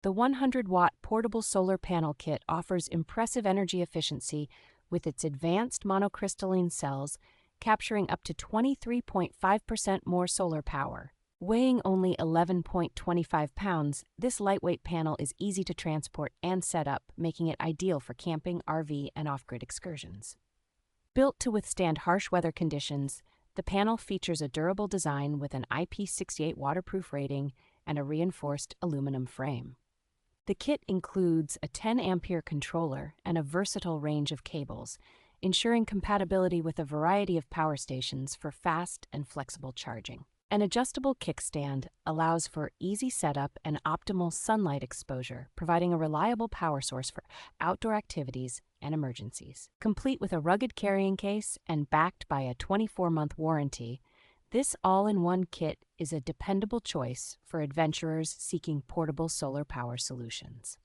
The 100-watt portable solar panel kit offers impressive energy efficiency with its advanced monocrystalline cells, capturing up to 23.5% more solar power. Weighing only 11.25 pounds, this lightweight panel is easy to transport and set up, making it ideal for camping, RV, and off-grid excursions. Built to withstand harsh weather conditions, the panel features a durable design with an IP68 waterproof rating and a reinforced aluminum frame. The kit includes a 10-ampere controller and a versatile range of cables, ensuring compatibility with a variety of power stations for fast and flexible charging. An adjustable kickstand allows for easy setup and optimal sunlight exposure, providing a reliable power source for outdoor activities and emergencies. Complete with a rugged carrying case and backed by a 24-month warranty, this all-in-one kit is a dependable choice for adventurers seeking portable solar power solutions.